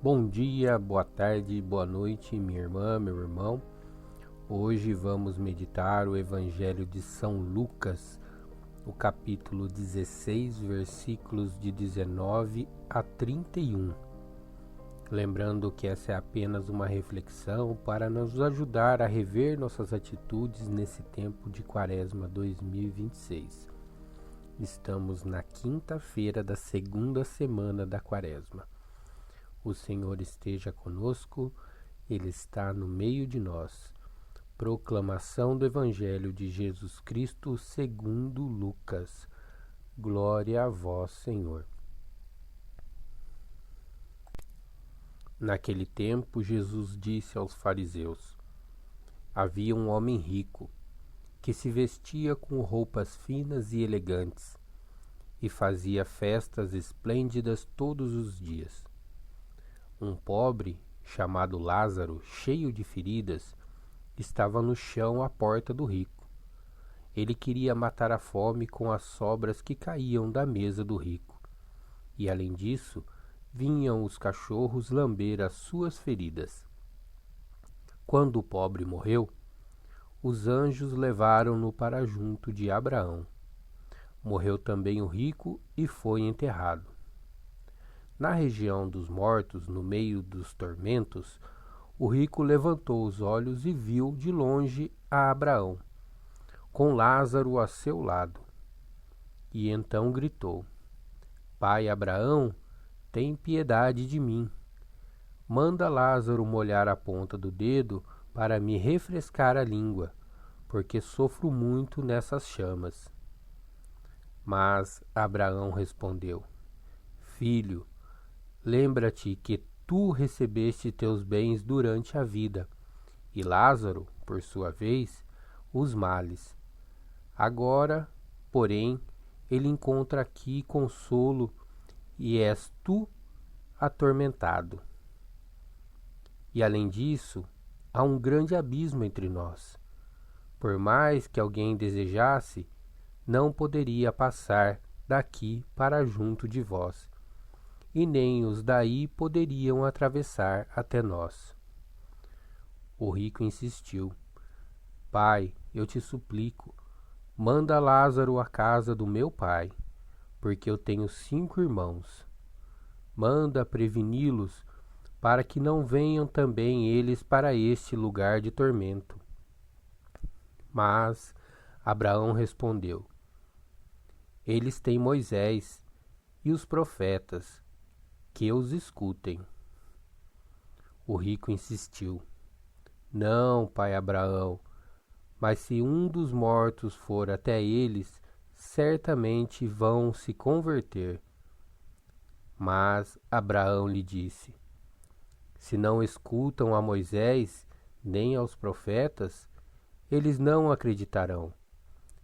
Bom dia, boa tarde, boa noite, minha irmã, meu irmão. Hoje vamos meditar o Evangelho de São Lucas, o capítulo 16, versículos de 19 a 31. Lembrando que essa é apenas uma reflexão para nos ajudar a rever nossas atitudes nesse tempo de Quaresma 2026. Estamos na quinta-feira da segunda semana da Quaresma. O Senhor esteja conosco, Ele está no meio de nós. Proclamação do Evangelho de Jesus Cristo segundo Lucas. Glória a vós, Senhor. Naquele tempo, Jesus disse aos fariseus: Havia um homem rico, que se vestia com roupas finas e elegantes, e fazia festas esplêndidas todos os dias. Um pobre, chamado Lázaro, cheio de feridas, estava no chão à porta do rico. Ele queria matar a fome com as sobras que caíam da mesa do rico. E, além disso, vinham os cachorros lamber as suas feridas. Quando o pobre morreu, os anjos levaram-no para junto de Abraão. Morreu também o rico e foi enterrado. Na região dos mortos, no meio dos tormentos, o rico levantou os olhos e viu de longe a Abraão, com Lázaro a seu lado. E então gritou: Pai Abraão, tem piedade de mim. Manda Lázaro molhar a ponta do dedo para me refrescar a língua, porque sofro muito nessas chamas. Mas Abraão respondeu: Filho, lembra-te que tu recebeste teus bens durante a vida, e Lázaro, por sua vez, os males. Agora, porém, ele encontra aqui consolo e és tu atormentado. E além disso, há um grande abismo entre nós. Por mais que alguém desejasse, não poderia passar daqui para junto de vós, e nem os daí poderiam atravessar até nós. O rico insistiu: Pai, eu te suplico, manda Lázaro à casa do meu pai, porque eu tenho 5 irmãos. Manda preveni-los, para que não venham também eles para este lugar de tormento. Mas Abraão respondeu: Eles têm Moisés e os profetas, que os escutem. O rico insistiu: Não, pai Abraão, mas se um dos mortos for até eles, certamente vão se converter. Mas Abraão lhe disse: Se não escutam a Moisés nem aos profetas, eles não acreditarão,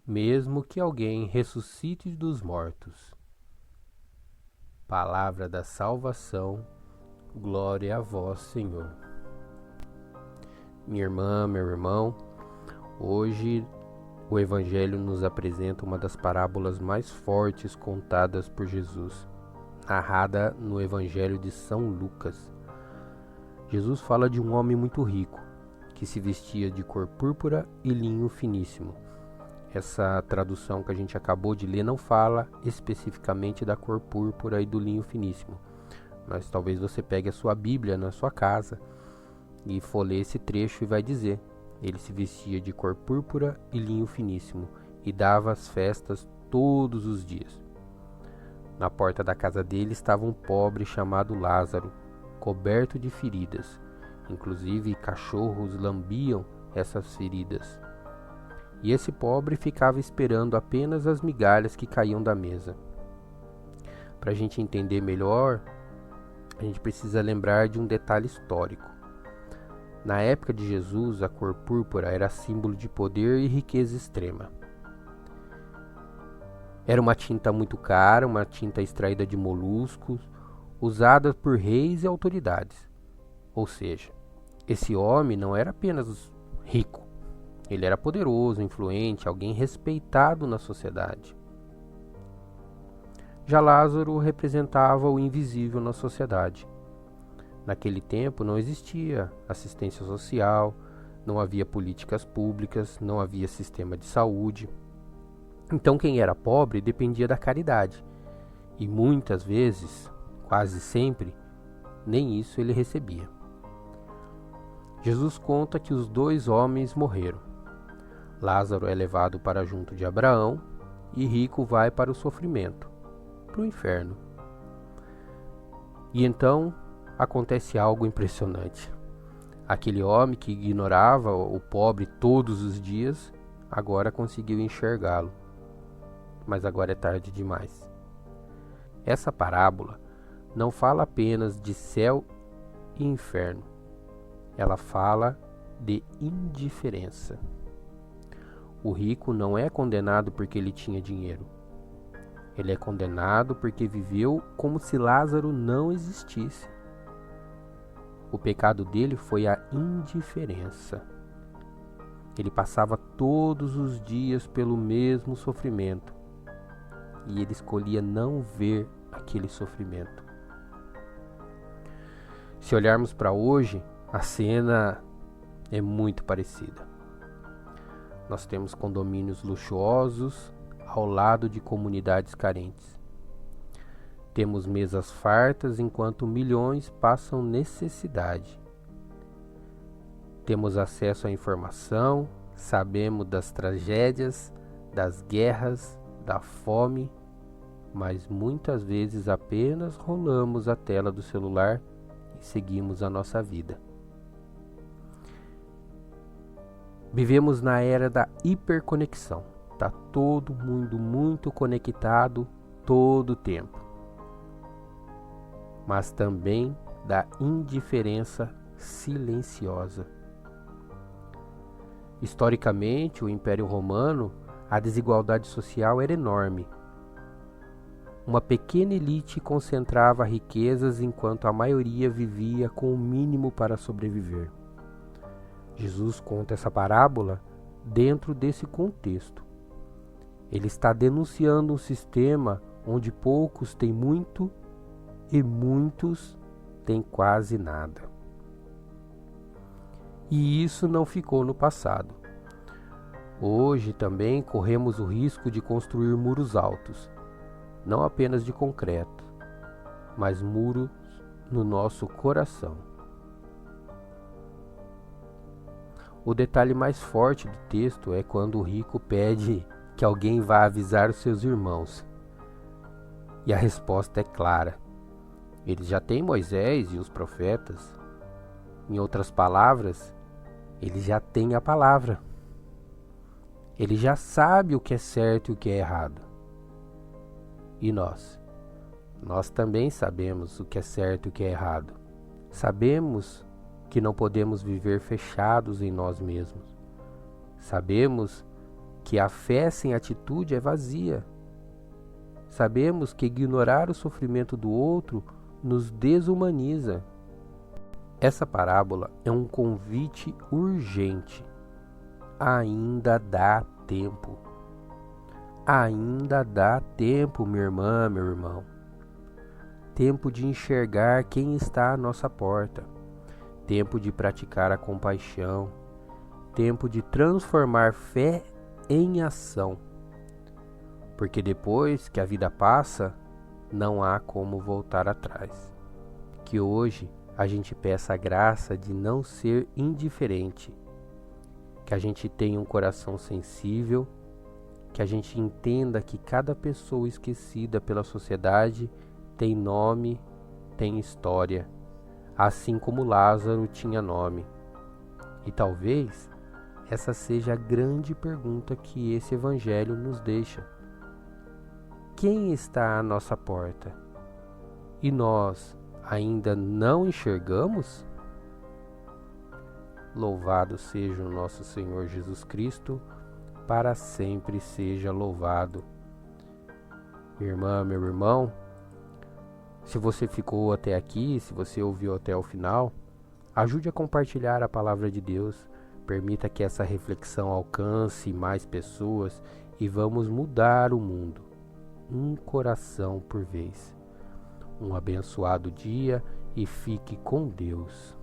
mesmo que alguém ressuscite dos mortos. Palavra da salvação, glória a vós, Senhor. Minha irmã, meu irmão, hoje o Evangelho nos apresenta uma das parábolas mais fortes contadas por Jesus, narrada no Evangelho de São Lucas. Jesus fala de um homem muito rico, que se vestia de cor púrpura e linho finíssimo. Essa tradução que a gente acabou de ler não fala especificamente da cor púrpura e do linho finíssimo, mas talvez você pegue a sua Bíblia na sua casa e for ler esse trecho e vai dizer: ele se vestia de cor púrpura e linho finíssimo e dava as festas todos os dias. Na porta da casa dele estava um pobre chamado Lázaro, coberto de feridas. Inclusive cachorros lambiam essas feridas. E esse pobre ficava esperando apenas as migalhas que caíam da mesa. Para a gente entender melhor, a gente precisa lembrar de um detalhe histórico. Na época de Jesus, a cor púrpura era símbolo de poder e riqueza extrema. Era uma tinta muito cara, uma tinta extraída de moluscos, usada por reis e autoridades. Ou seja, esse homem não era apenas rico, ele era poderoso, influente, alguém respeitado na sociedade. Já Lázaro representava o invisível na sociedade. Naquele tempo não existia assistência social, não havia políticas públicas, não havia sistema de saúde. Então quem era pobre dependia da caridade. E muitas vezes, quase sempre, nem isso ele recebia. Jesus conta que os 2 homens morreram. Lázaro é levado para junto de Abraão e rico vai para o sofrimento, para o inferno. E então acontece algo impressionante. Aquele homem que ignorava o pobre todos os dias, agora conseguiu enxergá-lo. Mas agora é tarde demais. Essa parábola não fala apenas de céu e inferno. Ela fala de indiferença. O rico não é condenado porque ele tinha dinheiro. Ele é condenado porque viveu como se Lázaro não existisse. O pecado dele foi a indiferença. Ele passava todos os dias pelo mesmo sofrimento e ele escolhia não ver aquele sofrimento. Se olharmos para hoje, a cena é muito parecida. Nós temos condomínios luxuosos ao lado de comunidades carentes. Temos mesas fartas enquanto milhões passam necessidade. Temos acesso à informação, sabemos das tragédias, das guerras, da fome, mas muitas vezes apenas rolamos a tela do celular e seguimos a nossa vida. Vivemos na era da hiperconexão. Está todo mundo muito conectado todo o tempo. Mas também da indiferença silenciosa. Historicamente, o Império Romano, a desigualdade social era enorme. Uma pequena elite concentrava riquezas enquanto a maioria vivia com o mínimo para sobreviver. Jesus conta essa parábola dentro desse contexto. Ele está denunciando um sistema onde poucos têm muito e muitos têm quase nada. E isso não ficou no passado. Hoje também corremos o risco de construir muros altos, não apenas de concreto, mas muros no nosso coração. O detalhe mais forte do texto é quando o rico pede que alguém vá avisar os seus irmãos. E a resposta é clara. Eles já têm Moisés e os profetas. Em outras palavras, ele já tem a palavra. Ele já sabe o que é certo e o que é errado. E nós? Nós também sabemos o que é certo e o que é errado. Sabemos que não podemos viver fechados em nós mesmos. Sabemos que a fé sem atitude é vazia. Sabemos que ignorar o sofrimento do outro nos desumaniza. Essa parábola é um convite urgente. Ainda dá tempo. Ainda dá tempo, minha irmã, meu irmão. Tempo de enxergar quem está à nossa porta. Tempo de praticar a compaixão. Tempo de transformar fé em ação. Porque depois que a vida passa, não há como voltar atrás. Que hoje a gente peça a graça de não ser indiferente. Que a gente tenha um coração sensível. Que a gente entenda que cada pessoa esquecida pela sociedade tem nome, tem história, assim como Lázaro tinha nome. E talvez essa seja a grande pergunta que esse evangelho nos deixa. Quem está à nossa porta? E nós ainda não enxergamos? Louvado seja o nosso Senhor Jesus Cristo, para sempre seja louvado. Minha irmã, meu irmão, se você ficou até aqui, se você ouviu até o final, ajude a compartilhar a palavra de Deus. Permita que essa reflexão alcance mais pessoas e vamos mudar o mundo, um coração por vez. Um abençoado dia e fique com Deus.